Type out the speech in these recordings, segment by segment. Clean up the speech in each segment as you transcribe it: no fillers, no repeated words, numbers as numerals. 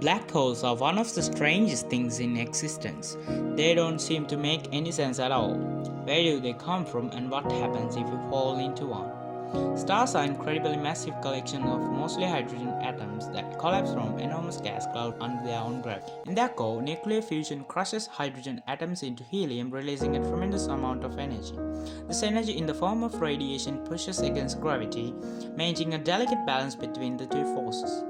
Black holes are one of the strangest things in existence. They don't seem to make any sense at all. Where do they come from and what happens if you fall into one? Stars are incredibly massive collections of mostly hydrogen atoms that collapse from enormous gas clouds under their own gravity. In their core, nuclear fusion crushes hydrogen atoms into helium, releasing a tremendous amount of energy. This energy in the form of radiation pushes against gravity, maintaining a delicate balance between the two forces.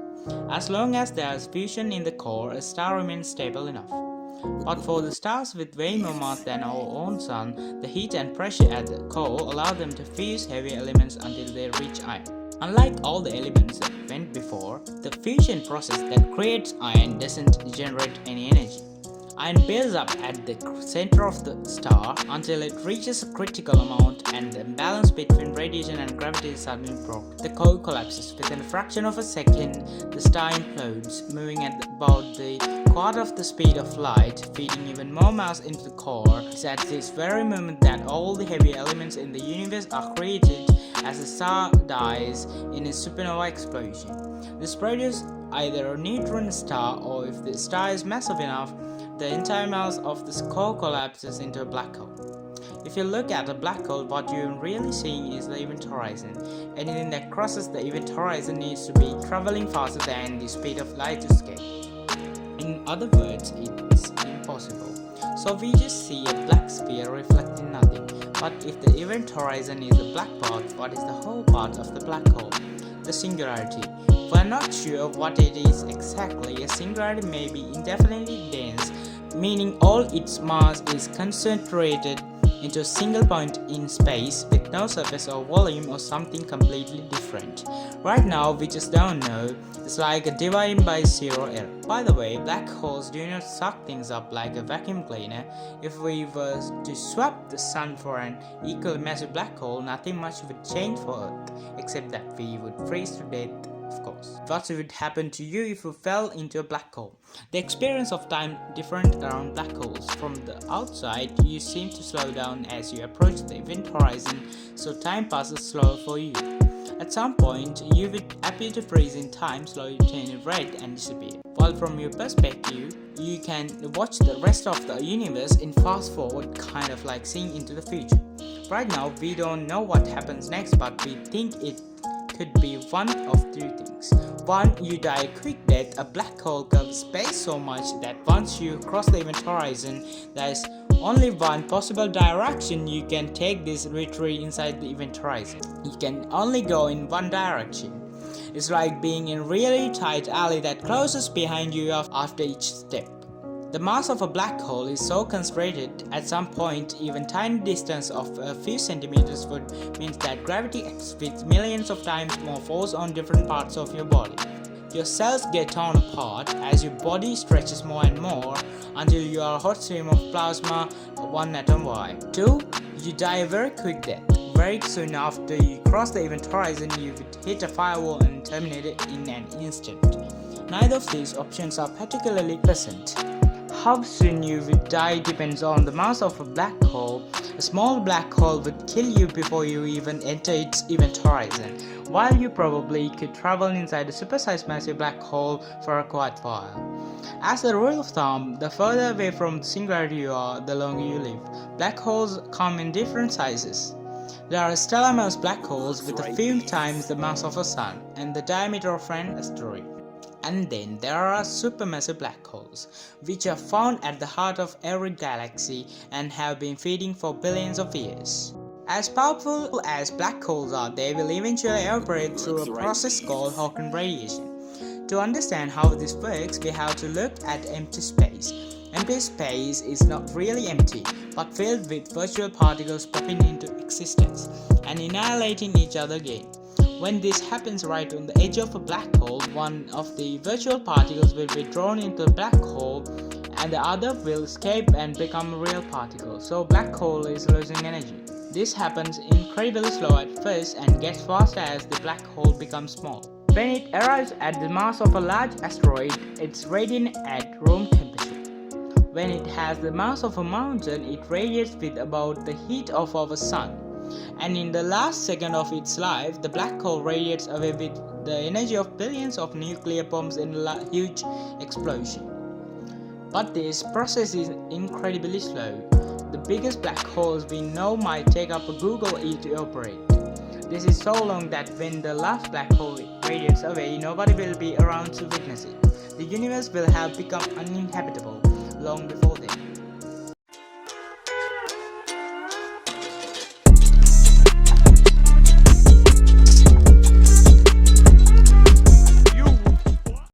As long as there is fusion in the core, a star remains stable enough. But for the stars with way more mass than our own Sun, the heat and pressure at the core allow them to fuse heavy elements until they reach iron. Unlike all the elements that went before, the fusion process that creates iron doesn't generate any energy. Iron builds up at the center of the star until it reaches a critical amount and the balance between radiation and gravity is suddenly broken. The core collapses. Within a fraction of a second, the star implodes, moving at about the quarter of the speed of light, feeding even more mass into the core. It's at this very moment that all the heavy elements in the universe are created as the star dies in a supernova explosion. This produces either a neutron star, or if the star is massive enough, the entire mass of the core collapses into a black hole. If you look at a black hole, what you're really seeing is the event horizon. Anything that crosses the event horizon needs to be traveling faster than the speed of light to escape. In other words, it's impossible. So we just see a black sphere reflecting nothing. But if the event horizon is a black part, what is the whole part of the black hole? The singularity. We're not sure what it is exactly. A singularity may be indefinitely dense, meaning all its mass is concentrated into a single point in space with no surface or volume, or something completely different. Right now we just don't know. It's like a dividing by zero error. By the way, black holes do not suck things up like a vacuum cleaner. If we were to swap the sun for an equally massive black hole, nothing much would change for Earth, except that we would freeze to death. Of course. What would happen to you if you fell into a black hole? The experience of time different around black holes. From the outside, you seem to slow down as you approach the event horizon, so time passes slower for you. At some point, you would appear to freeze in time, slowly turn red and disappear. While from your perspective, you can watch the rest of the universe in fast forward, kind of like seeing into the future. Right now, we don't know what happens next, but we think it could be one of two things. One, you die a quick death. A black hole covers space so much that once you cross the event horizon, there is only one possible direction you can take this retreat inside the event horizon. You can only go in one direction. It's like being in a really tight alley that closes behind you after each step. The mass of a black hole is so concentrated, at some point even tiny distance of a few centimeters would mean that gravity acts with millions of times more force on different parts of your body. Your cells get torn apart as your body stretches more and more until you are a hot stream of plasma, one atom wide. 2. You die a very quick death. Very soon after you cross the event horizon, you would hit a firewall and terminate it in an instant. Neither of these options are particularly pleasant. How soon you would die depends on the mass of a black hole. A small black hole would kill you before you even enter its event horizon, while you probably could travel inside a supersized massive black hole for a quite while. As a rule of thumb, the further away from the singularity you are, the longer you live. Black holes come in different sizes. There are stellar mass black holes with a few times the mass of a sun and the diameter of an asteroid. And then there are supermassive black holes, which are found at the heart of every galaxy and have been feeding for billions of years. As powerful as black holes are, they will eventually evaporate through a process called Hawking radiation. To understand how this works, we have to look at empty space. Empty space is not really empty, but filled with virtual particles popping into existence and annihilating each other again. When this happens right on the edge of a black hole, one of the virtual particles will be drawn into the black hole and the other will escape and become a real particle, so black hole is losing energy. This happens incredibly slow at first and gets faster as the black hole becomes small. When it arrives at the mass of a large asteroid, it's radiating at room temperature. When it has the mass of a mountain, it radiates with about the heat of our sun. And in the last second of its life, the black hole radiates away with the energy of billions of nuclear bombs in a huge explosion. But this process is incredibly slow. The biggest black holes we know might take up a Google year to operate. This is so long that when the last black hole radiates away, nobody will be around to witness it. The universe will have become uninhabitable long before then.